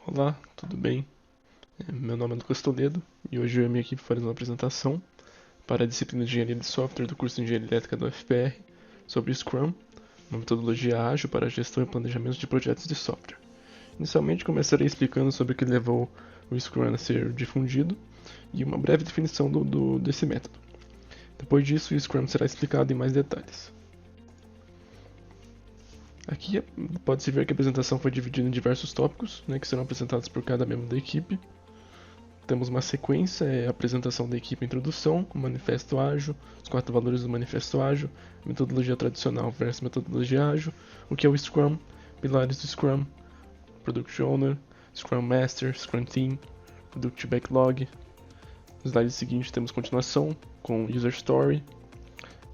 Olá, tudo bem? Meu nome é Lucas Toledo e hoje eu e a minha equipe faremos uma apresentação para a disciplina de Engenharia de Software do curso de Engenharia Elétrica da UFPR sobre Scrum, uma metodologia ágil para a gestão e planejamento de projetos de software. Inicialmente começarei explicando sobre o que levou o Scrum a ser difundido e uma breve definição desse método. Depois disso, o Scrum será explicado em mais detalhes. Aqui pode-se ver que a apresentação foi dividida em diversos tópicos, que serão apresentados por cada membro da equipe. Temos uma sequência, a apresentação da equipe, introdução, o manifesto ágil, os 4 valores do manifesto ágil, metodologia tradicional versus metodologia ágil, o que é o Scrum, pilares do Scrum, Product Owner, Scrum Master, Scrum Team, Product Backlog. No slide seguinte temos continuação com User Story,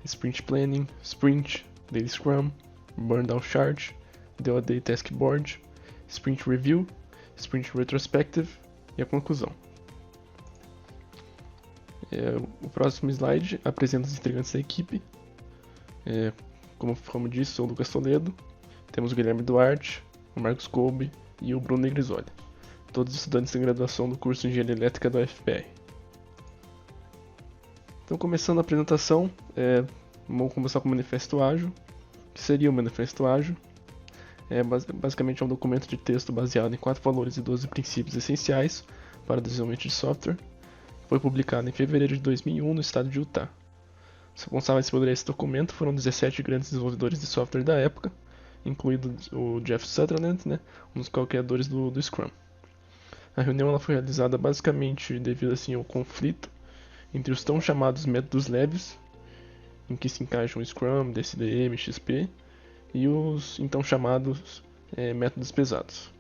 Sprint Planning, Sprint, Daily Scrum, Burndown Chart, DOD Task Board, Sprint Review, Sprint Retrospective e a conclusão. O próximo slide apresenta os integrantes da equipe. Como disse, sou o Lucas Toledo. Temos o Guilherme Duarte, o Marcos Kolbe e o Bruno Negrisoli, todos estudantes de graduação do curso de Engenharia Elétrica da UFPR. Então, começando a apresentação, vamos começar com o Manifesto Ágil. O que seria o Manifesto Ágil? Basicamente é um documento de texto baseado em 4 valores e 12 princípios essenciais para o desenvolvimento de software. Foi publicado em fevereiro de 2001 no estado de Utah. Os responsáveis por esse documento foram 17 grandes desenvolvedores de software da época, incluindo o Jeff Sutherland, um dos co-criadores do Scrum. A reunião ela foi realizada basicamente devido ao conflito entre os tão chamados métodos leves, em que se encaixam o Scrum, DCDM, XP, e os então chamados métodos pesados.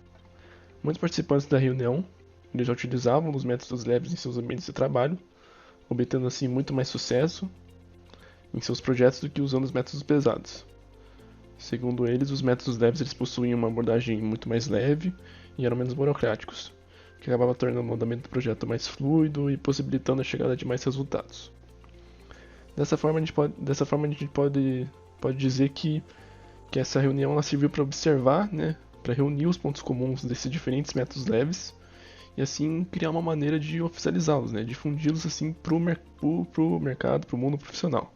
Muitos participantes da reunião eles já utilizavam os métodos leves em seus ambientes de trabalho, obtendo assim muito mais sucesso em seus projetos do que usando os métodos pesados. Segundo eles, os métodos leves eles possuíam uma abordagem muito mais leve e eram menos burocráticos, que acabava tornando o andamento do projeto mais fluido e possibilitando a chegada de mais resultados. Dessa forma a gente pode dizer que essa reunião ela serviu para observar, para reunir os pontos comuns desses diferentes métodos leves e assim criar uma maneira de oficializá-los, difundi-los assim pro mercado, pro mundo profissional.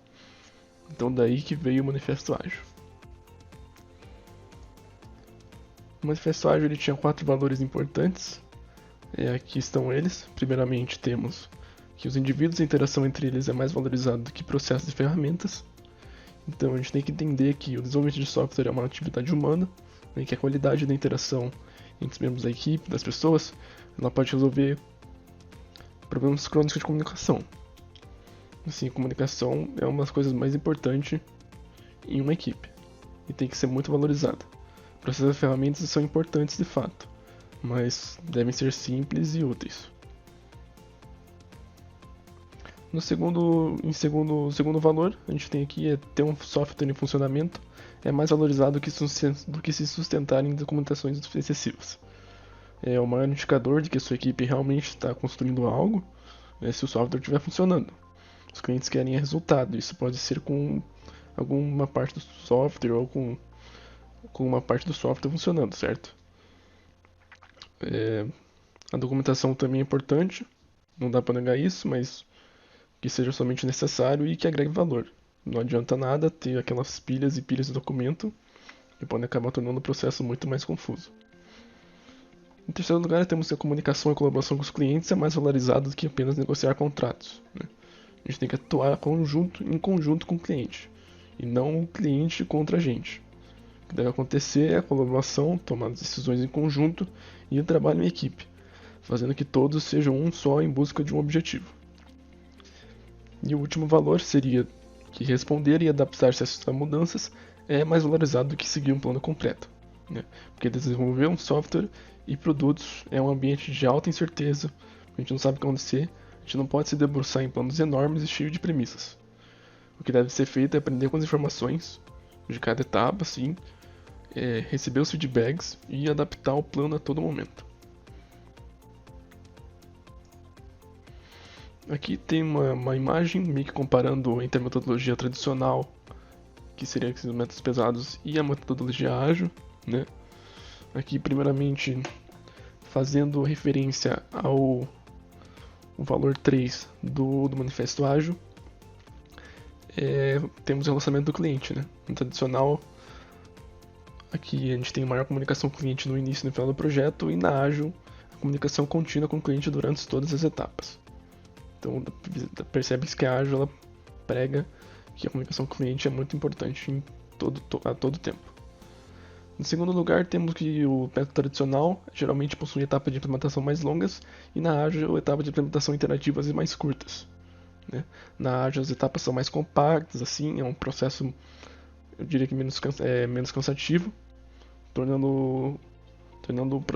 Então daí que veio o Manifesto Ágil. O Manifesto Ágil ele tinha 4 valores importantes. Aqui estão eles. Primeiramente temos que os indivíduos e a interação entre eles é mais valorizado do que processos e ferramentas. Então a gente tem que entender que o desenvolvimento de software é uma atividade humana, que a qualidade da interação entre os membros da equipe, das pessoas, ela pode resolver problemas crônicos de comunicação. Assim, comunicação é uma das coisas mais importantes em uma equipe e tem que ser muito valorizada. Processos e ferramentas são importantes de fato, mas devem ser simples e úteis. No segundo valor, a gente tem aqui ter um software em funcionamento é mais valorizado do que se sustentar em documentações excessivas. É o maior indicador de que a sua equipe realmente está construindo algo se o software estiver funcionando. Os clientes querem resultado, isso pode ser com alguma parte do software ou com uma parte do software funcionando, certo? A documentação também é importante, não dá para negar isso, mas que seja somente necessário e que agregue valor. Não adianta nada ter aquelas pilhas e pilhas de documento que podem acabar tornando o processo muito mais confuso. Em terceiro lugar, temos que a comunicação e a colaboração com os clientes é mais valorizada do que apenas negociar contratos. A gente tem que atuar em conjunto com o cliente, e não o cliente contra a gente. O que deve acontecer é a colaboração, tomar decisões em conjunto e o trabalho em equipe, fazendo que todos sejam um só em busca de um objetivo. E o último valor seria que responder e adaptar-se a mudanças é mais valorizado do que seguir um plano completo. Porque desenvolver um software e produtos é um ambiente de alta incerteza, a gente não sabe o que acontecer, a gente não pode se debruçar em planos enormes e cheios de premissas. O que deve ser feito é aprender com as informações de cada etapa, receber os feedbacks e adaptar o plano a todo momento. Aqui tem uma imagem meio que comparando entre a metodologia tradicional, que seria os métodos pesados, e a metodologia ágil. Aqui, primeiramente, fazendo referência ao o valor 3 do manifesto ágil, temos o relacionamento do cliente, né? No tradicional, aqui a gente tem maior comunicação com o cliente no início e no final do projeto, e na ágil, a comunicação contínua com o cliente durante todas as etapas. Então, percebe-se que a ágil ela prega que a comunicação com o cliente é muito importante a todo tempo. Em segundo lugar, temos que o método tradicional geralmente possui etapas de implementação mais longas e na ágil etapas de implementação interativas e mais curtas, né? Na ágil as etapas são mais compactas, assim, é um processo, eu diria que menos cansativo, tornando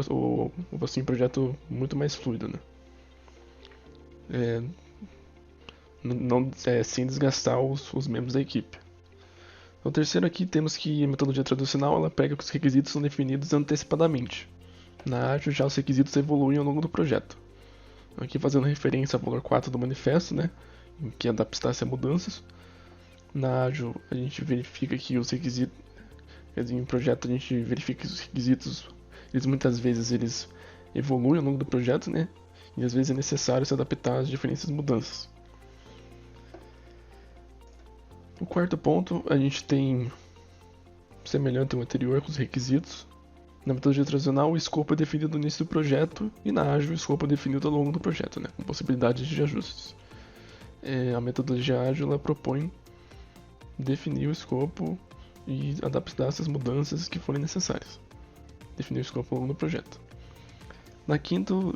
o projeto muito mais fluido, né? Sem desgastar os membros da equipe. O terceiro aqui temos que a metodologia tradicional ela pega que os requisitos são definidos antecipadamente. Na ágil já os requisitos evoluem ao longo do projeto. Aqui fazendo referência ao valor 4 do manifesto, né, em que adaptar-se a mudanças. Na ágil a gente verifica que os requisitos, em projeto a gente verifica que os requisitos, muitas vezes eles evoluem ao longo do projeto, né, e às vezes é necessário se adaptar às diferentes mudanças. O quarto ponto, a gente tem semelhante ao anterior com os requisitos. Na metodologia tradicional, o escopo é definido no início do projeto e na ágil o escopo é definido ao longo do projeto, né, com possibilidades de ajustes. A metodologia ágil ela propõe definir o escopo e adaptar essas mudanças que forem necessárias. Definir o escopo ao longo do projeto. Na quinto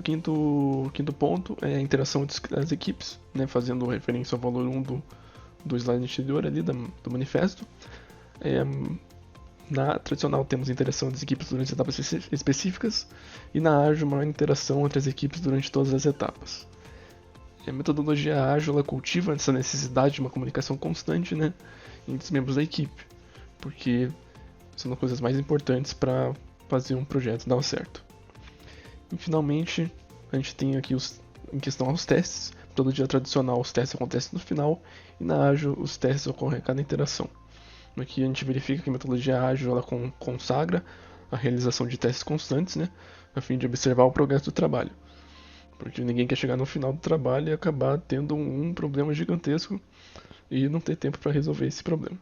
ponto é a interação entre as equipes, né, fazendo referência ao valor 1 do slide anterior ali do manifesto. Na tradicional temos interação das equipes durante etapas específicas e na ágil maior interação entre as equipes durante todas as etapas. A metodologia ágil ela cultiva essa necessidade de uma comunicação constante, né, entre os membros da equipe, porque são as coisas mais importantes para fazer um projeto dar certo. E finalmente a gente tem aqui em questão aos testes. Na metodologia tradicional os testes acontecem no final e na ágil os testes ocorrem a cada interação. Aqui a gente verifica que a metodologia ágil ela consagra a realização de testes constantes, né, a fim de observar o progresso do trabalho. Porque ninguém quer chegar no final do trabalho e acabar tendo um problema gigantesco e não ter tempo para resolver esse problema.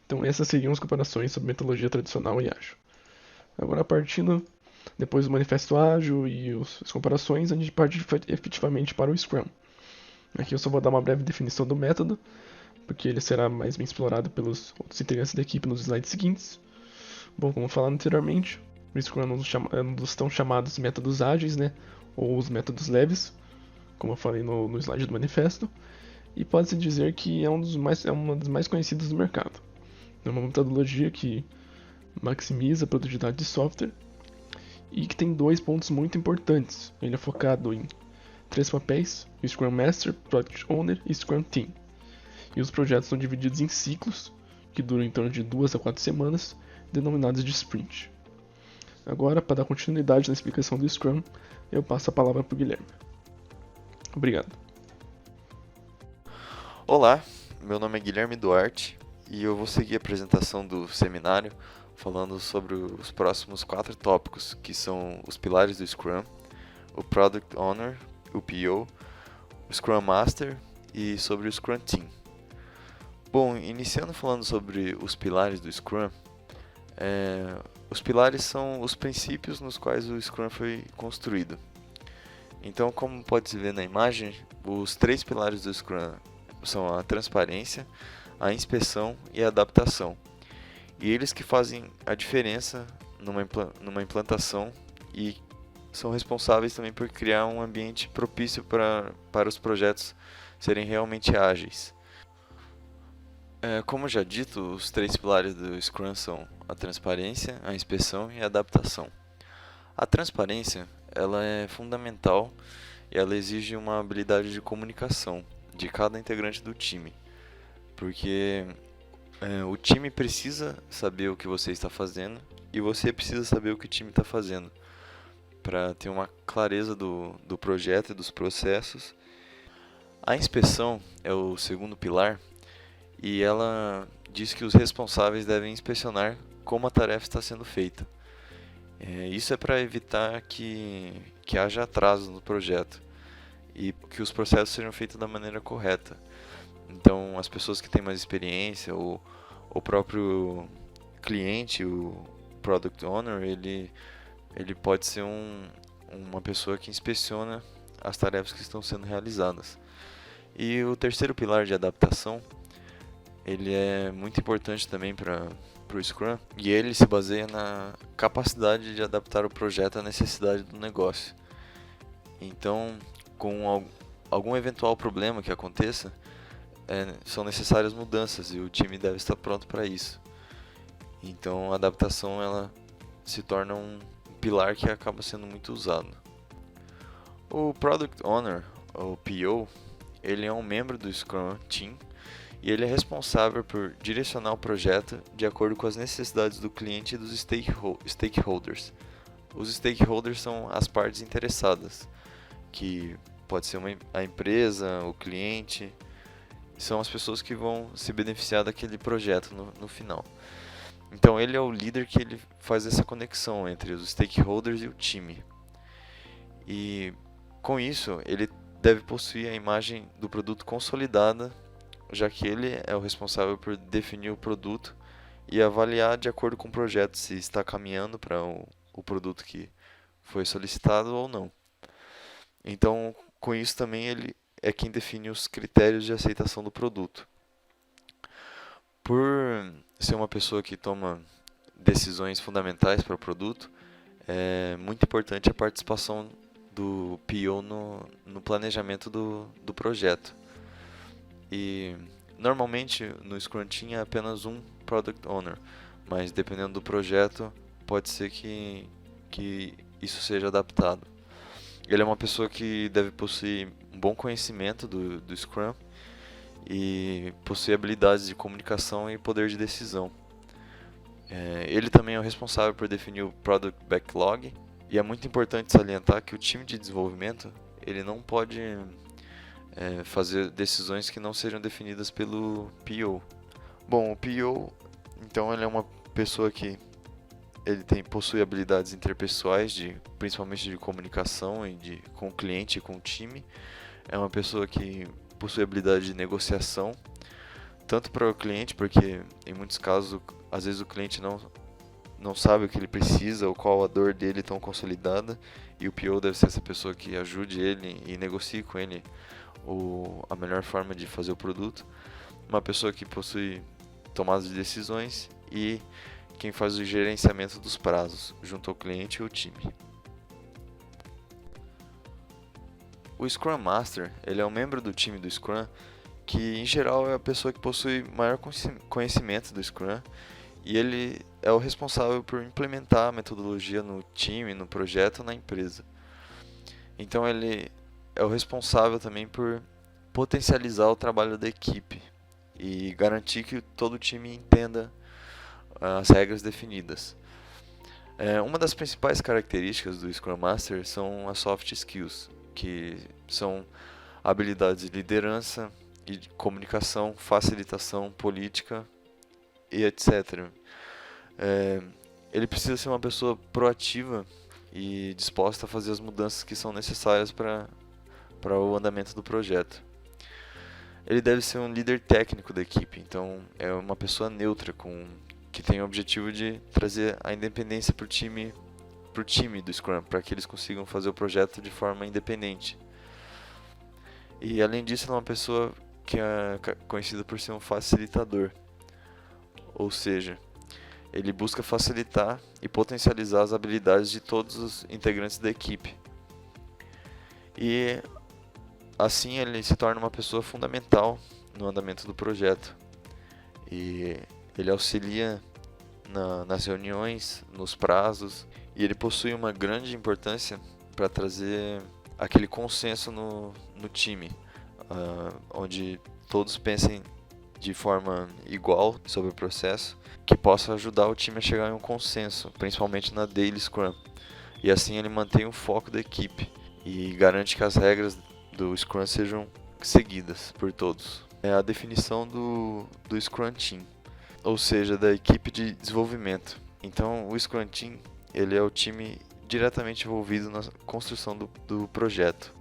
Então essas seriam as comparações sobre metodologia tradicional e ágil. Agora partindo depois do manifesto ágil e as comparações, a gente parte efetivamente para o Scrum. Aqui eu só vou dar uma breve definição do método, porque ele será mais bem explorado pelos outros integrantes da equipe nos slides seguintes. Bom, como falado anteriormente, o Scrum é um dos tão chamados métodos ágeis, né, ou os métodos leves, como eu falei no slide do manifesto, e pode-se dizer que é uma das mais conhecidas do mercado. É uma metodologia que maximiza a produtividade de software e que tem dois pontos muito importantes. Ele é focado em 3 papéis: Scrum Master, Project Owner e Scrum Team. E os projetos são divididos em ciclos, que duram em torno de 2 a 4 semanas, denominados de Sprint. Agora, para dar continuidade na explicação do Scrum, eu passo a palavra para o Guilherme. Obrigado. Olá, meu nome é Guilherme Duarte e eu vou seguir a apresentação do seminário falando sobre os próximos 4 tópicos, que são os pilares do Scrum, o Product Owner, o PO, o Scrum Master e sobre o Scrum Team. Bom, iniciando falando sobre os pilares do Scrum, os pilares são os princípios nos quais o Scrum foi construído. Então, como pode-se ver na imagem, os 3 pilares do Scrum são a transparência, a inspeção e a adaptação. E eles que fazem a diferença numa implantação e são responsáveis também por criar um ambiente propício para os projetos serem realmente ágeis. Como já dito, os 3 pilares do Scrum são a transparência, a inspeção e a adaptação. A transparência ela é fundamental e ela exige uma habilidade de comunicação de cada integrante do time, porque o time precisa saber o que você está fazendo e você precisa saber o que o time está fazendo, para ter uma clareza do projeto e dos processos. A inspeção é o segundo pilar e ela diz que os responsáveis devem inspecionar como a tarefa está sendo feita. Isso é para evitar que haja atraso no projeto e que os processos sejam feitos da maneira correta. Então, as pessoas que têm mais experiência, ou o próprio cliente, o Product Owner, ele pode ser uma pessoa que inspeciona as tarefas que estão sendo realizadas. E o terceiro pilar de adaptação, ele é muito importante também para o Scrum, e ele se baseia na capacidade de adaptar o projeto à necessidade do negócio. Então, com algum eventual problema que aconteça, são necessárias mudanças e o time deve estar pronto para isso. Então, a adaptação ela se torna um pilar que acaba sendo muito usado. O Product Owner, ou PO, ele é um membro do Scrum Team e ele é responsável por direcionar o projeto de acordo com as necessidades do cliente e dos stakeholders. Os stakeholders são as partes interessadas, que pode ser a empresa, o cliente, são as pessoas que vão se beneficiar daquele projeto no final. Então ele é o líder que ele faz essa conexão entre os stakeholders e o time. E com isso ele deve possuir a imagem do produto consolidada, já que ele é o responsável por definir o produto e avaliar de acordo com o projeto se está caminhando para o produto que foi solicitado ou não. Então, com isso também ele é quem define os critérios de aceitação do produto. Por ser uma pessoa que toma decisões fundamentais para o produto, é muito importante a participação do PO no planejamento do projeto. E normalmente no Scrum Team é apenas um Product Owner, mas dependendo do projeto pode ser que isso seja adaptado. Ele é uma pessoa que deve possuir um bom conhecimento do Scrum e possui habilidades de comunicação e poder de decisão. Ele também é o responsável por definir o Product Backlog, e é muito importante salientar que o time de desenvolvimento ele não pode fazer decisões que não sejam definidas pelo PO. Bom, o PO, então, ele é uma pessoa que possui habilidades interpessoais, principalmente de comunicação com o cliente e com o time. É uma pessoa que possui habilidade de negociação, tanto para o cliente, porque em muitos casos, às vezes o cliente não sabe o que ele precisa ou qual a dor dele tão consolidada, e o PO deve ser essa pessoa que ajude ele e negocie com ele a melhor forma de fazer o produto. Uma pessoa que possui tomadas de decisões e quem faz o gerenciamento dos prazos junto ao cliente e ao time. O Scrum Master, ele é um membro do time do Scrum que, em geral, é a pessoa que possui maior conhecimento do Scrum, e ele é o responsável por implementar a metodologia no time, no projeto, na empresa. Então ele é o responsável também por potencializar o trabalho da equipe e garantir que todo o time entenda as regras definidas. Uma das principais características do Scrum Master são as soft skills, que são habilidades de liderança e de comunicação, facilitação, política e etc. Ele precisa ser uma pessoa proativa e disposta a fazer as mudanças que são necessárias para o andamento do projeto. Ele deve ser um líder técnico da equipe, então é uma pessoa neutra que tem o objetivo de trazer a independência para o time do Scrum, para que eles consigam fazer o projeto de forma independente. E além disso, é uma pessoa que é conhecida por ser um facilitador, ou seja, ele busca facilitar e potencializar as habilidades de todos os integrantes da equipe. E assim ele se torna uma pessoa fundamental no andamento do projeto. E ele auxilia nas reuniões, nos prazos, e ele possui uma grande importância para trazer aquele consenso no time, onde todos pensem de forma igual sobre o processo, que possa ajudar o time a chegar em um consenso, principalmente na Daily Scrum. E assim ele mantém o foco da equipe e garante que as regras do Scrum sejam seguidas por todos. É a definição do Scrum Team, ou seja, da equipe de desenvolvimento. Então, o Scrum Team ele é o time diretamente envolvido na construção do projeto.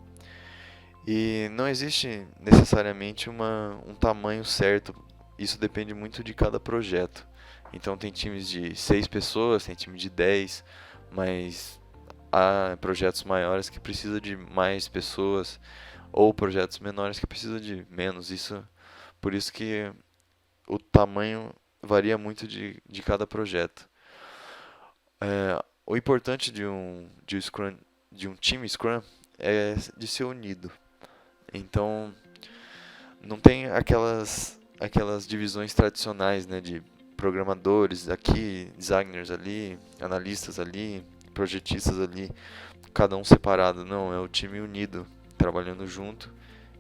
E não existe necessariamente um tamanho certo, isso depende muito de cada projeto. Então tem times de 6 pessoas, tem time de 10, mas há projetos maiores que precisam de mais pessoas, ou projetos menores que precisam de menos. Por isso que o tamanho varia muito de cada projeto. O importante de um time Scrum é de ser unido. Então, não tem aquelas divisões tradicionais, né, de programadores aqui, designers ali, analistas ali, projetistas ali, cada um separado. Não, é o time unido, trabalhando junto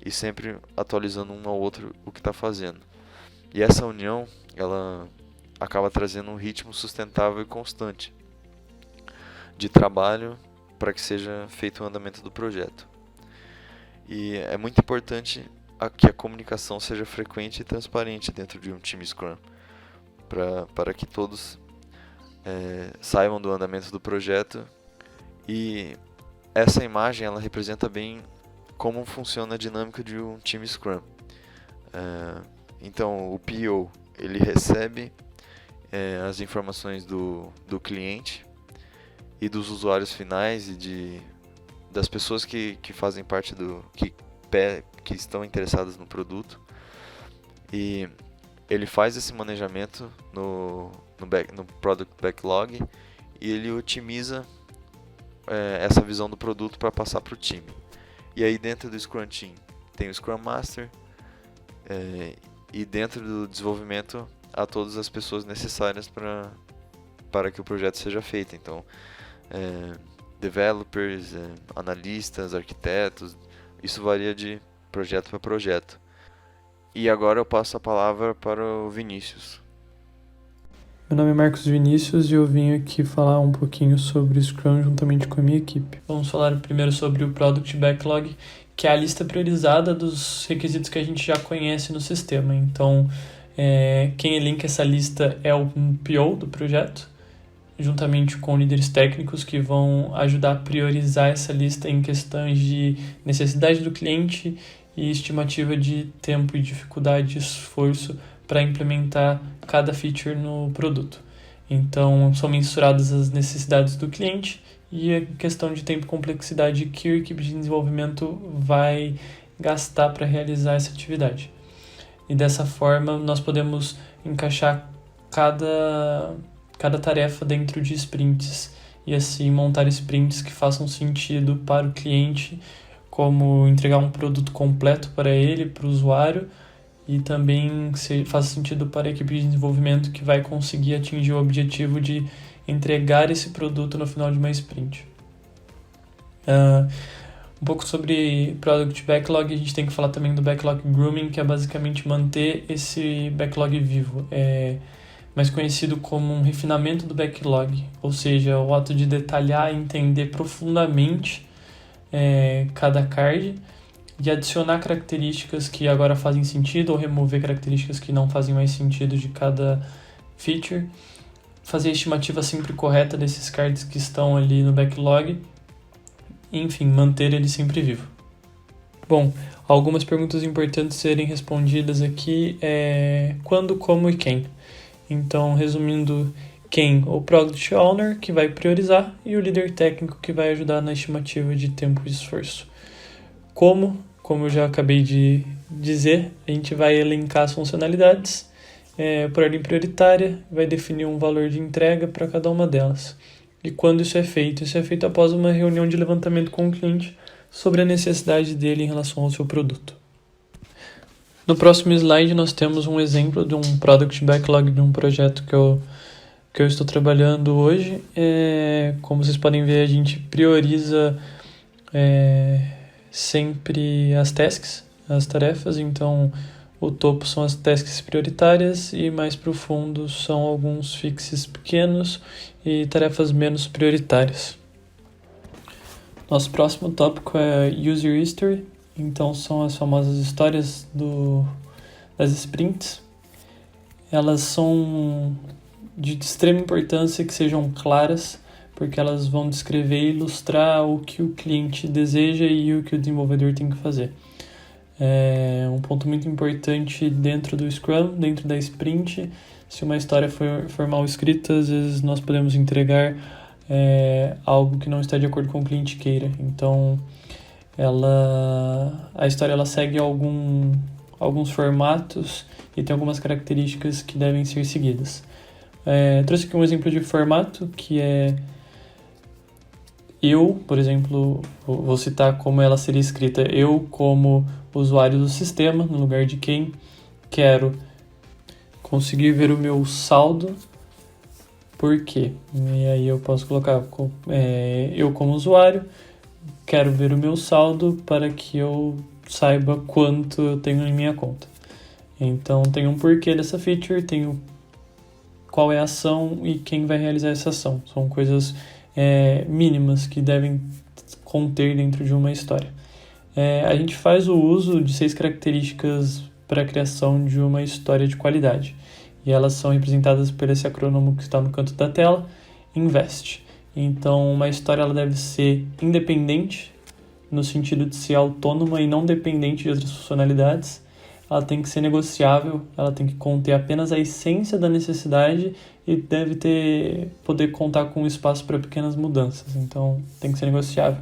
e sempre atualizando um ao outro o que está fazendo. E essa união, ela acaba trazendo um ritmo sustentável e constante de trabalho para que seja feito o andamento do projeto. E é muito importante que a comunicação seja frequente e transparente dentro de um time Scrum, para que todos saibam do andamento do projeto. E essa imagem ela representa bem como funciona a dinâmica de um time Scrum. Então o PO ele recebe as informações do cliente e dos usuários finais e das pessoas que fazem parte que estão interessadas no produto, e ele faz esse manejamento no Product Backlog e ele otimiza essa visão do produto para passar para o time. E aí dentro do Scrum Team tem o Scrum Master, e dentro do desenvolvimento há todas as pessoas necessárias para que o projeto seja feito. Então, developers, analistas, arquitetos, isso varia de projeto para projeto. E agora eu passo a palavra para o Vinícius. Meu nome é Marcos Vinícius e eu vim aqui falar um pouquinho sobre o Scrum juntamente com a minha equipe. Vamos falar primeiro sobre o Product Backlog, que é a lista priorizada dos requisitos que a gente já conhece no sistema. Então, quem elenca essa lista é o PO do projeto, juntamente com líderes técnicos que vão ajudar a priorizar essa lista em questões de necessidade do cliente e estimativa de tempo e dificuldade e esforço para implementar cada feature no produto. Então, são mensuradas as necessidades do cliente e a questão de tempo e complexidade que a equipe de desenvolvimento vai gastar para realizar essa atividade. E dessa forma, nós podemos encaixar cada tarefa dentro de sprints e assim montar sprints que façam sentido para o cliente, como entregar um produto completo para ele, para o usuário, e também faça sentido para a equipe de desenvolvimento que vai conseguir atingir o objetivo de entregar esse produto no final de uma sprint. Um pouco sobre Product Backlog, a gente tem que falar também do Backlog Grooming, que é basicamente manter esse backlog vivo. Mais conhecido como um refinamento do backlog, ou seja, o ato de detalhar e entender profundamente cada card, de adicionar características que agora fazem sentido ou remover características que não fazem mais sentido de cada feature, fazer a estimativa sempre correta desses cards que estão ali no backlog, enfim, manter ele sempre vivo. Bom, algumas perguntas importantes serem respondidas aqui é quando, como e quem. Então, resumindo, quem? O Product Owner, que vai priorizar, e o líder técnico, que vai ajudar na estimativa de tempo e esforço. Como eu já acabei de dizer, a gente vai elencar as funcionalidades por ordem prioritária, vai definir um valor de entrega para cada uma delas. E quando isso é feito? Isso é feito após uma reunião de levantamento com o cliente sobre a necessidade dele em relação ao seu produto. No próximo slide nós temos um exemplo de um Product Backlog de um projeto que eu estou trabalhando hoje. Como vocês podem ver, a gente prioriza sempre as tasks, as tarefas. Então o topo são as tasks prioritárias e mais para o fundo são alguns fixes pequenos e tarefas menos prioritárias. Nosso próximo tópico é User History. Então são as famosas histórias das sprints. Elas são de extrema importância que sejam claras, porque elas vão descrever e ilustrar o que o cliente deseja e o que o desenvolvedor tem que fazer. Um ponto muito importante dentro do Scrum, dentro da sprint, se uma história for mal escrita, às vezes nós podemos entregar algo que não está de acordo com o cliente queira. Então, a história ela segue alguns formatos e tem algumas características que devem ser seguidas. Trouxe aqui um exemplo de formato, que é eu, por exemplo, vou citar como ela seria escrita. Eu, como usuário do sistema, no lugar de quem quero conseguir ver o meu saldo, por quê? E aí eu posso colocar eu como usuário, quero ver o meu saldo para que eu saiba quanto eu tenho em minha conta. Então tem um porquê dessa feature, tem qual é a ação e quem vai realizar essa ação. São coisas mínimas que devem conter dentro de uma história. A gente faz o uso de 6 características para a criação de uma história de qualidade. E elas são representadas por esse acrônimo que está no canto da tela, INVEST. Então, uma história ela deve ser independente, no sentido de ser autônoma e não dependente de outras funcionalidades. Ela tem que ser negociável, ela tem que conter apenas a essência da necessidade e deve poder contar com espaço para pequenas mudanças. Então, tem que ser negociável.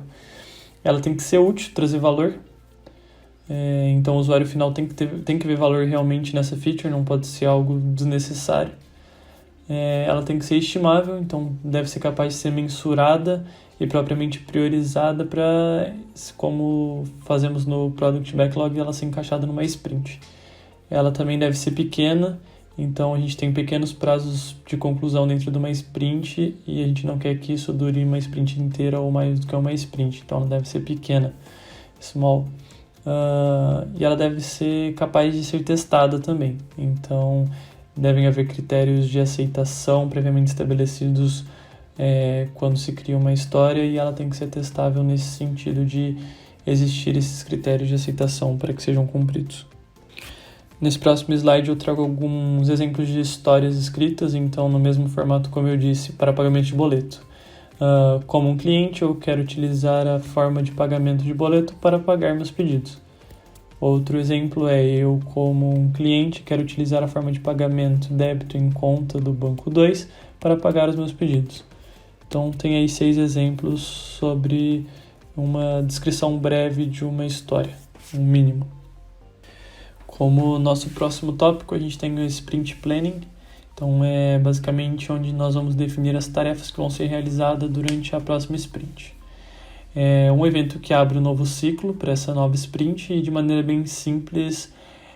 Ela tem que ser útil, trazer valor. Então, o usuário final tem que ver valor realmente nessa feature, não pode ser algo desnecessário. Ela tem que ser estimável, então deve ser capaz de ser mensurada e propriamente priorizada para, como fazemos no Product Backlog, ela ser encaixada numa sprint. Ela também deve ser pequena, então a gente tem pequenos prazos de conclusão dentro de uma sprint e a gente não quer que isso dure uma sprint inteira ou mais do que uma sprint, então ela deve ser pequena, small. E ela deve ser capaz de ser testada também, então devem haver critérios de aceitação previamente estabelecidos quando se cria uma história e ela tem que ser testável nesse sentido de existir esses critérios de aceitação para que sejam cumpridos. Nesse próximo slide eu trago alguns exemplos de histórias escritas, então no mesmo formato como eu disse, para pagamento de boleto. Como um cliente, eu quero utilizar a forma de pagamento de boleto para pagar meus pedidos. Outro exemplo é eu, como um cliente, quero utilizar a forma de pagamento débito em conta do Banco 2 para pagar os meus pedidos. Então, tem aí 6 exemplos sobre uma descrição breve de uma história, um mínimo. Como nosso próximo tópico, a gente tem o Sprint Planning. Então, é basicamente onde nós vamos definir as tarefas que vão ser realizadas durante a próxima sprint. É um evento que abre um novo ciclo para essa nova sprint e, de maneira bem simples,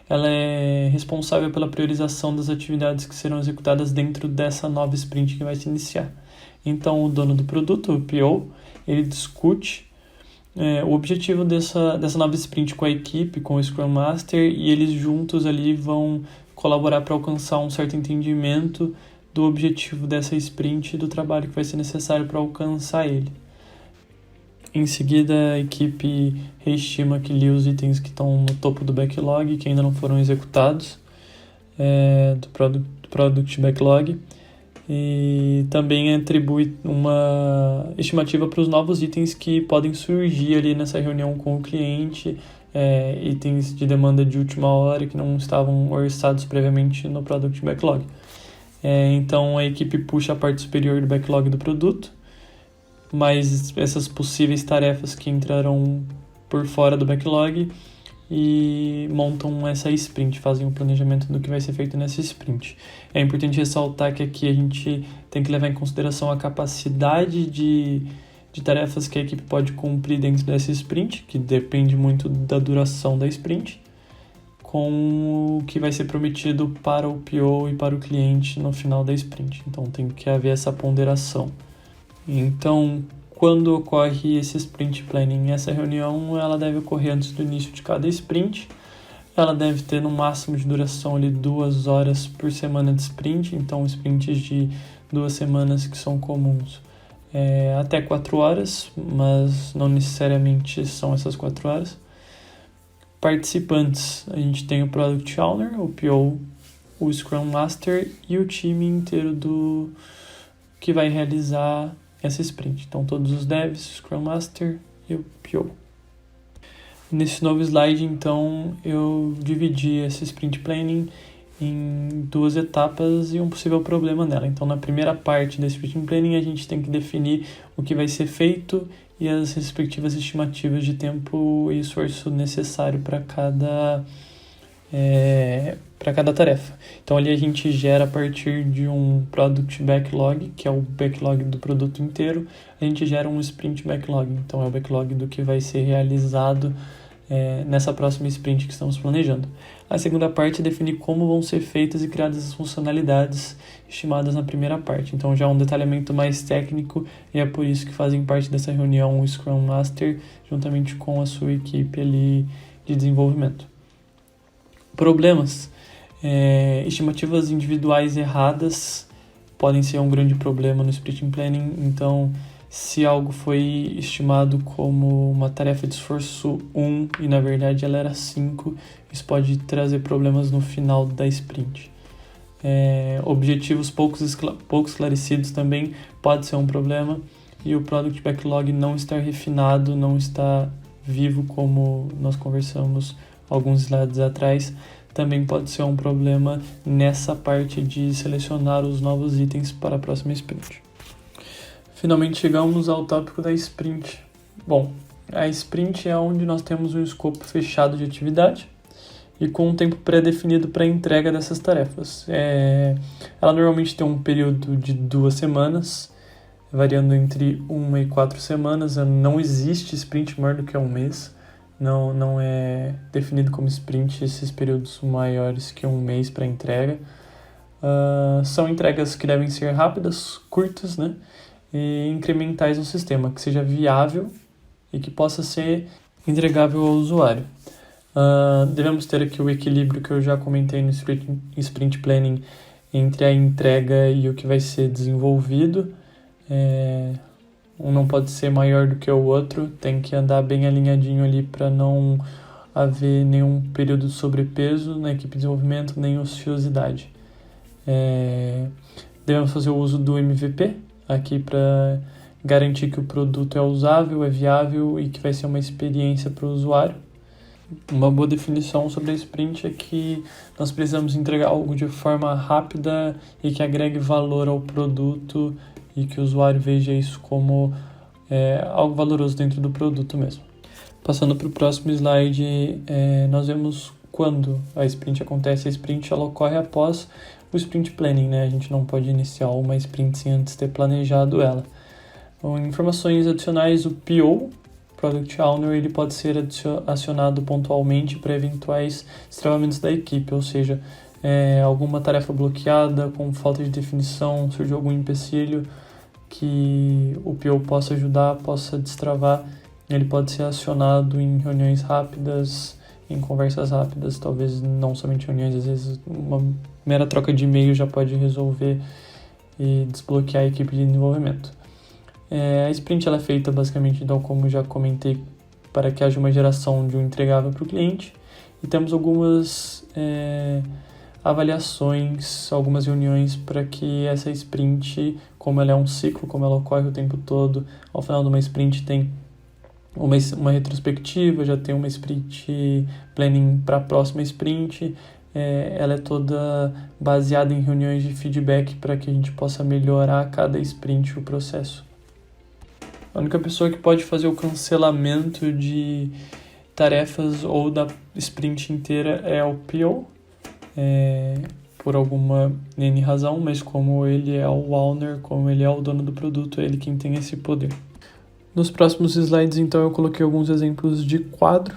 ela é responsável pela priorização das atividades que serão executadas dentro dessa nova sprint que vai se iniciar. Então, o dono do produto, o PO, ele discute o objetivo dessa nova sprint com a equipe, com o Scrum Master, e eles juntos ali vão colaborar para alcançar um certo entendimento do objetivo dessa sprint e do trabalho que vai ser necessário para alcançar ele. Em seguida, a equipe reestima aqui os itens que estão no topo do backlog, que ainda não foram executados, do Product Backlog, e também atribui uma estimativa para os novos itens que podem surgir ali nessa reunião com o cliente, itens de demanda de última hora que não estavam orçados previamente no Product Backlog. Então, a equipe puxa a parte superior do backlog do produto, mas essas possíveis tarefas que entrarão por fora do backlog e montam essa sprint, fazem o planejamento do que vai ser feito nessa sprint. É importante ressaltar que aqui a gente tem que levar em consideração a capacidade de tarefas que a equipe pode cumprir dentro dessa sprint, que depende muito da duração da sprint, com o que vai ser prometido para o PO e para o cliente no final da sprint. Então tem que haver essa ponderação. Então, quando ocorre esse sprint planning, essa reunião ela deve ocorrer antes do início de cada sprint. Ela deve ter no máximo de duração ali 2 horas por semana de sprint, então sprints de 2 semanas que são comuns até 4 horas, mas não necessariamente são essas 4 horas. Participantes, a gente tem o Product Owner, o PO, o Scrum Master e o time inteiro que vai realizar essa sprint. Então todos os devs, Scrum Master e o PO. Nesse novo slide, então, eu dividi essa sprint planning em 2 etapas e um possível problema nela. Então, na primeira parte da sprint planning, a gente tem que definir o que vai ser feito e as respectivas estimativas de tempo e esforço necessário para cada tarefa. Então, ali a gente gera a partir de um Product Backlog, que é o backlog do produto inteiro, a gente gera um Sprint Backlog. Então, é o backlog do que vai ser realizado nessa próxima sprint que estamos planejando. A segunda parte é definir como vão ser feitas e criadas as funcionalidades estimadas na primeira parte. Então já é um detalhamento mais técnico e é por isso que fazem parte dessa reunião o Scrum Master juntamente com a sua equipe ali de desenvolvimento. Problemas. Estimativas individuais erradas podem ser um grande problema no Sprint Planning. Então, se algo foi estimado como uma tarefa de esforço 1 e na verdade ela era 5, isso pode trazer problemas no final da sprint. Objetivos pouco esclarecidos também pode ser um problema, e o Product Backlog não estar refinado, não está vivo, como nós conversamos alguns slides atrás, também pode ser um problema nessa parte de selecionar os novos itens para a próxima sprint. Finalmente chegamos ao tópico da sprint. Bom, a sprint é onde nós temos um escopo fechado de atividade e com um tempo pré-definido para a entrega dessas tarefas. Ela normalmente tem um período de 2 semanas, variando entre 1 e 4 semanas. Não existe sprint maior do que 1 mês. Não é definido como sprint esses períodos maiores que 1 mês para entrega. São entregas que devem ser rápidas, curtas, né? E incrementais no sistema, que seja viável e que possa ser entregável ao usuário. Devemos ter aqui o equilíbrio que eu já comentei no Sprint Planning entre a entrega e o que vai ser desenvolvido. Um não pode ser maior do que o outro, tem que andar bem alinhadinho ali para não haver nenhum período de sobrepeso na equipe de desenvolvimento, nem ociosidade. Devemos fazer o uso do MVP aqui para garantir que o produto é usável, é viável e que vai ser uma experiência para o usuário. Uma boa definição sobre a sprint é que nós precisamos entregar algo de forma rápida e que agregue valor ao produto e que o usuário veja isso como algo valoroso dentro do produto mesmo. Passando para o próximo slide, nós vemos quando a sprint acontece. A sprint ela ocorre após o Sprint Planning, né? A gente não pode iniciar uma sprint sem antes ter planejado ela. Então, informações adicionais, o PO, Product Owner, ele pode ser acionado pontualmente para eventuais destravamentos da equipe, ou seja, alguma tarefa bloqueada, com falta de definição, surgiu algum empecilho que o PO possa ajudar, possa destravar, ele pode ser acionado em reuniões rápidas, em conversas rápidas, talvez não somente reuniões, às vezes uma mera troca de e-mail já pode resolver e desbloquear a equipe de desenvolvimento. A sprint ela é feita basicamente, então, como já comentei, para que haja uma geração de um entregável para o cliente, e temos algumas avaliações, algumas reuniões para que essa sprint, como ela é um ciclo, como ela ocorre o tempo todo, ao final de uma sprint tem uma retrospectiva, já tem uma sprint planning para a próxima sprint. Ela é toda baseada em reuniões de feedback para que a gente possa melhorar a cada sprint o processo. A única pessoa que pode fazer o cancelamento de tarefas ou da sprint inteira é o PO, por alguma N razão, mas como ele é o owner, como ele é o dono do produto, é ele quem tem esse poder. Nos próximos slides, então, eu coloquei alguns exemplos de quadro,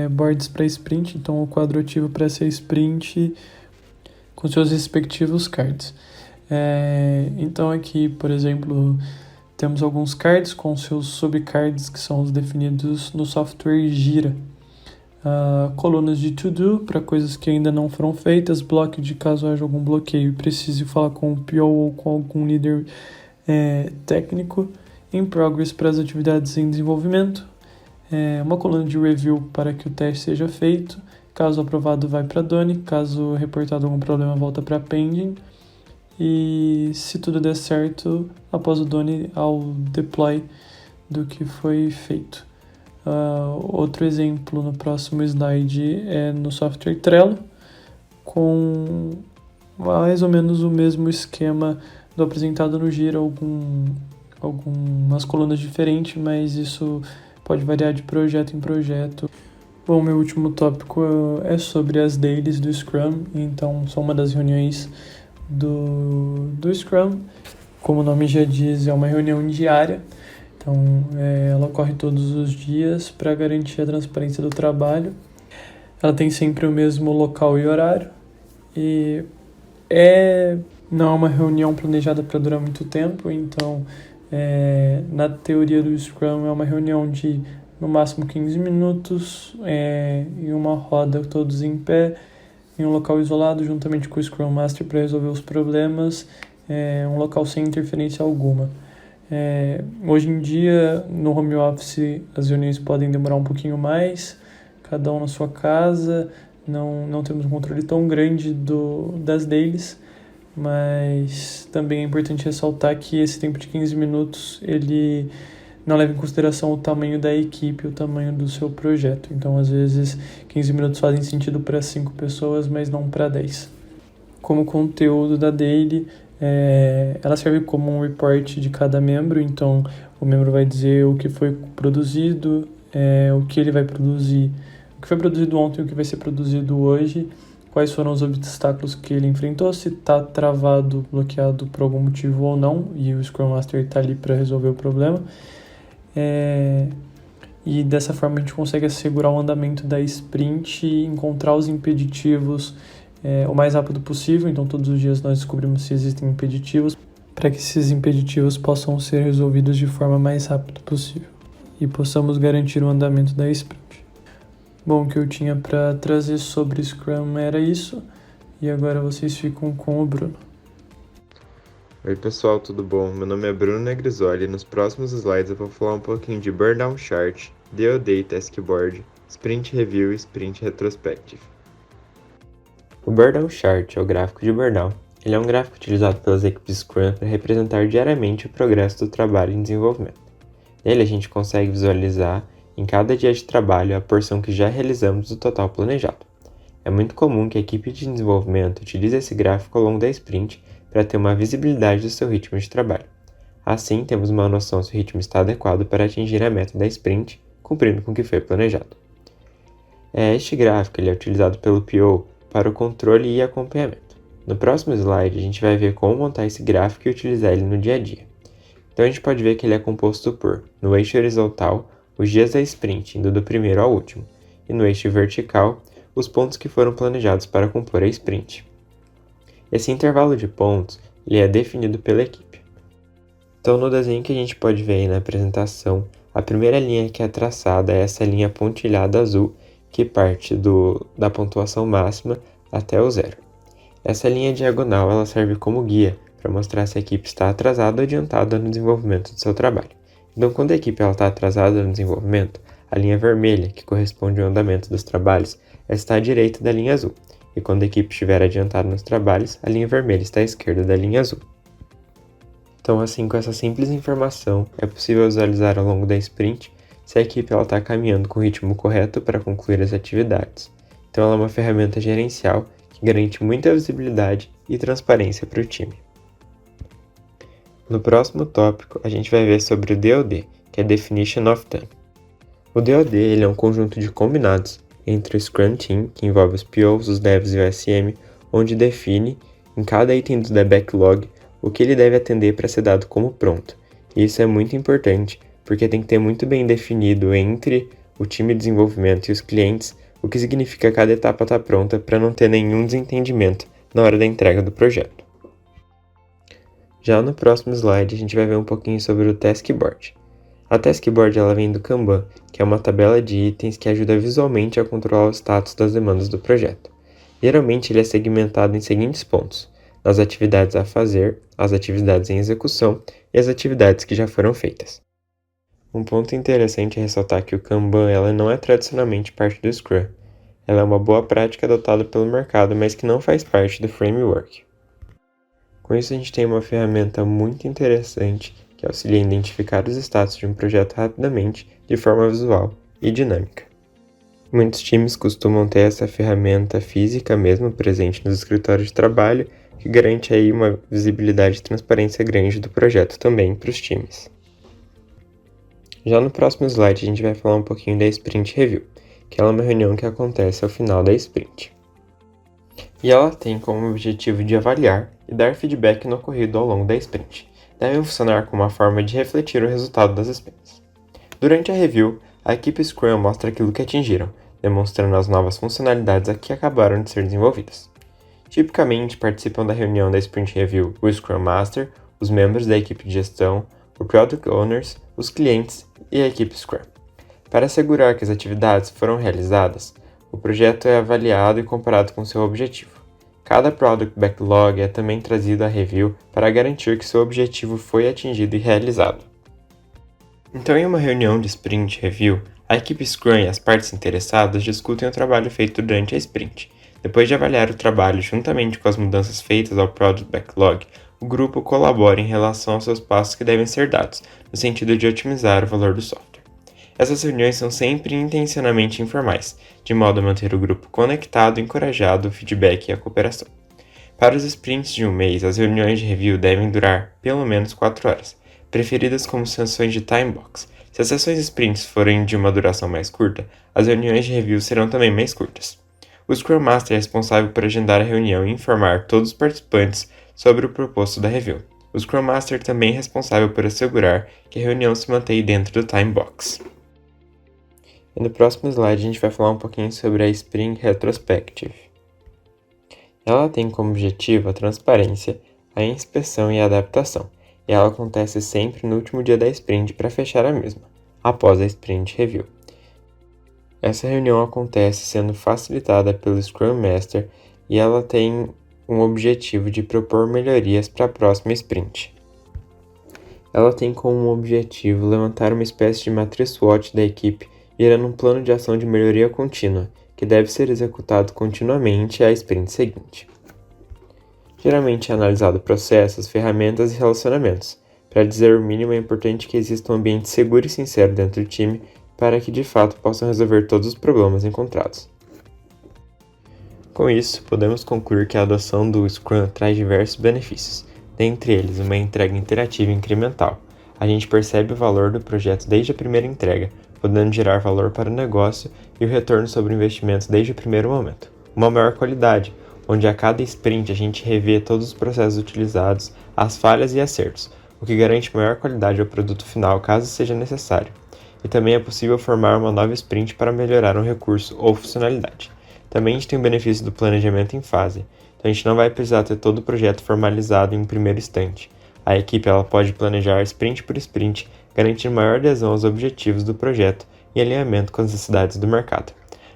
boards para sprint, então o quadro ativo para essa sprint com seus respectivos cards. Então aqui, por exemplo, temos alguns cards com seus subcards que são os definidos no software Jira. Colunas de to-do para coisas que ainda não foram feitas, bloco de caso haja algum bloqueio e precise falar com o PO ou com algum líder técnico. In progress para as atividades em desenvolvimento, uma coluna de review para que o teste seja feito, caso aprovado vai para Done, caso reportado algum problema volta para pending, e se tudo der certo, após o done ao deploy do que foi feito. Outro exemplo no próximo slide é no software Trello, com mais ou menos o mesmo esquema do apresentado no Gira, algumas colunas diferentes, mas isso pode variar de projeto em projeto. Bom, meu último tópico é sobre as dailies do Scrum, então são uma das reuniões do Scrum. Como o nome já diz, é uma reunião diária, então ela ocorre todos os dias para garantir a transparência do trabalho. Ela tem sempre o mesmo local e horário, e não é uma reunião planejada para durar muito tempo, então na teoria do Scrum é uma reunião de no máximo 15 minutos, em uma roda, todos em pé, em um local isolado, juntamente com o Scrum Master para resolver os problemas, um local sem interferência alguma. Hoje em dia, no home office, as reuniões podem demorar um pouquinho mais, cada um na sua casa, não temos um controle tão grande das dailies, mas também é importante ressaltar que esse tempo de 15 minutos, ele não leva em consideração o tamanho da equipe, o tamanho do seu projeto. Então, às vezes, 15 minutos fazem sentido para 5 pessoas, mas não para 10. Como conteúdo da daily, ela serve como um report de cada membro, então o membro vai dizer o que foi produzido, o que ele vai produzir, o que foi produzido ontem e o que vai ser produzido hoje, quais foram os obstáculos que ele enfrentou, se está travado, bloqueado por algum motivo ou não, e o Scrum Master está ali para resolver o problema. E dessa forma a gente consegue assegurar o andamento da sprint e encontrar os impeditivos o mais rápido possível. Então todos os dias nós descobrimos se existem impeditivos para que esses impeditivos possam ser resolvidos de forma mais rápida possível e possamos garantir o andamento da sprint. Bom, o que eu tinha para trazer sobre Scrum era isso, e agora vocês ficam com o Bruno. Oi pessoal, tudo bom? Meu nome é Bruno Negrisoli e nos próximos slides eu vou falar um pouquinho de Burn Down Chart, DoD e Task Board, Sprint Review e Sprint Retrospective. O Burn Down Chart, ou gráfico de Burn Down, ele é um gráfico utilizado pelas equipes Scrum para representar diariamente o progresso do trabalho em desenvolvimento. Nele a gente consegue visualizar em cada dia de trabalho a porção que já realizamos do total planejado. É muito comum que a equipe de desenvolvimento utilize esse gráfico ao longo da sprint para ter uma visibilidade do seu ritmo de trabalho. Assim, temos uma noção se o ritmo está adequado para atingir a meta da sprint, cumprindo com o que foi planejado. Este gráfico ele é utilizado pelo PO para o controle e acompanhamento. No próximo slide, a gente vai ver como montar esse gráfico e utilizar ele no dia a dia. Então, a gente pode ver que ele é composto por, no eixo horizontal, os dias da sprint, indo do primeiro ao último, e no eixo vertical, os pontos que foram planejados para compor a sprint. Esse intervalo de pontos ele é definido pela equipe. Então, no desenho que a gente pode ver aí na apresentação, a primeira linha que é traçada é essa linha pontilhada azul, que parte da pontuação máxima até o zero. Essa linha diagonal ela serve como guia para mostrar se a equipe está atrasada ou adiantada no desenvolvimento do seu trabalho. Então, quando a equipe está atrasada no desenvolvimento, a linha vermelha, que corresponde ao andamento dos trabalhos, está à direita da linha azul. E quando a equipe estiver adiantada nos trabalhos, a linha vermelha está à esquerda da linha azul. Então, assim, com essa simples informação, é possível visualizar ao longo da sprint se a equipe está caminhando com o ritmo correto para concluir as atividades. Então, ela é uma ferramenta gerencial que garante muita visibilidade e transparência para o time. No próximo tópico, a gente vai ver sobre o DoD, que é Definition of Done. O DoD ele é um conjunto de combinados entre o Scrum Team, que envolve os POs, os Devs e o SM, onde define, em cada item do backlog, o que ele deve atender para ser dado como pronto. E isso é muito importante, porque tem que ter muito bem definido entre o time de desenvolvimento e os clientes o que significa cada etapa estar pronta para não ter nenhum desentendimento na hora da entrega do projeto. Já no próximo slide, a gente vai ver um pouquinho sobre o Task Board. A Task Board ela vem do Kanban, que é uma tabela de itens que ajuda visualmente a controlar o status das demandas do projeto. Geralmente ele é segmentado em seguintes pontos: as atividades a fazer, as atividades em execução e as atividades que já foram feitas. Um ponto interessante é ressaltar que o Kanban ela não é tradicionalmente parte do Scrum. Ela é uma boa prática adotada pelo mercado, mas que não faz parte do framework. Com isso, a gente tem uma ferramenta muito interessante que auxilia a identificar os status de um projeto rapidamente, de forma visual e dinâmica. Muitos times costumam ter essa ferramenta física mesmo presente nos escritórios de trabalho, que garante aí uma visibilidade e transparência grande do projeto também para os times. Já no próximo slide a gente vai falar um pouquinho da Sprint Review, que ela é uma reunião que acontece ao final da sprint. E ela tem como objetivo de avaliar e dar feedback no ocorrido ao longo da sprint. Deve funcionar como uma forma de refletir o resultado das sprints. Durante a review, a equipe Scrum mostra aquilo que atingiram, demonstrando as novas funcionalidades que acabaram de ser desenvolvidas. Tipicamente participam da reunião da Sprint Review o Scrum Master, os membros da equipe de gestão, o Product Owners, os clientes e a equipe Scrum. Para assegurar que as atividades foram realizadas, o projeto é avaliado e comparado com seu objetivo. Cada Product Backlog é também trazido à review para garantir que seu objetivo foi atingido e realizado. Então, em uma reunião de Sprint Review, a equipe Scrum e as partes interessadas discutem o trabalho feito durante a sprint. Depois de avaliar o trabalho juntamente com as mudanças feitas ao Product Backlog, o grupo colabora em relação aos seus passos que devem ser dados, no sentido de otimizar o valor do software. Essas reuniões são sempre intencionalmente informais, de modo a manter o grupo conectado, encorajado, o feedback e a cooperação. Para os sprints de um mês, as reuniões de review devem durar pelo menos 4 horas, preferidas como sessões de time box. Se as sessões sprints forem de uma duração mais curta, as reuniões de review serão também mais curtas. O Scrum Master é responsável por agendar a reunião e informar todos os participantes sobre o proposto da review. O Scrum Master também é responsável por assegurar que a reunião se mantém dentro do time box. E no próximo slide a gente vai falar um pouquinho sobre a Sprint Retrospective. Ela tem como objetivo a transparência, a inspeção e a adaptação, e ela acontece sempre no último dia da sprint para fechar a mesma, após a Sprint Review. Essa reunião acontece sendo facilitada pelo Scrum Master e ela tem um objetivo de propor melhorias para a próxima sprint. Ela tem como objetivo levantar uma espécie de matriz SWOT da equipe, gerando um plano de ação de melhoria contínua, que deve ser executado continuamente à sprint seguinte. Geralmente é analisado processos, ferramentas e relacionamentos. Para dizer o mínimo, é importante que exista um ambiente seguro e sincero dentro do time para que de fato possam resolver todos os problemas encontrados. Com isso, podemos concluir que a adoção do Scrum traz diversos benefícios, dentre eles uma entrega interativa incremental. A gente percebe o valor do projeto desde a primeira entrega, podendo gerar valor para o negócio e o retorno sobre o investimento desde o primeiro momento. Uma maior qualidade, onde a cada sprint a gente revê todos os processos utilizados, as falhas e acertos, o que garante maior qualidade ao produto final caso seja necessário. E também é possível formar uma nova sprint para melhorar um recurso ou funcionalidade. Também a gente tem o benefício do planejamento em fase, então a gente não vai precisar ter todo o projeto formalizado em um primeiro instante. A equipe ela pode planejar sprint por sprint, garantindo maior adesão aos objetivos do projeto e alinhamento com as necessidades do mercado.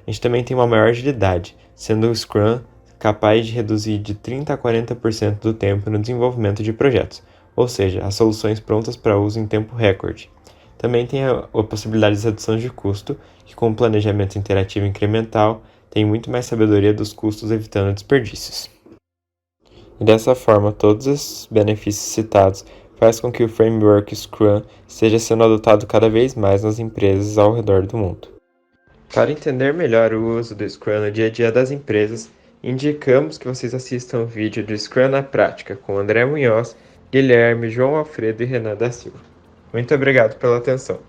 A gente também tem uma maior agilidade, sendo o Scrum capaz de reduzir de 30% a 40% do tempo no desenvolvimento de projetos, ou seja, as soluções prontas para uso em tempo recorde. Também tem a possibilidade de redução de custo, que com o planejamento interativo incremental, tem muito mais sabedoria dos custos, evitando desperdícios. E dessa forma, todos esses benefícios citados faz com que o framework Scrum esteja sendo adotado cada vez mais nas empresas ao redor do mundo. Para entender melhor o uso do Scrum no dia a dia das empresas, indicamos que vocês assistam o vídeo do Scrum na Prática com André Munhoz, Guilherme, João Alfredo e Renan da Silva. Muito obrigado pela atenção.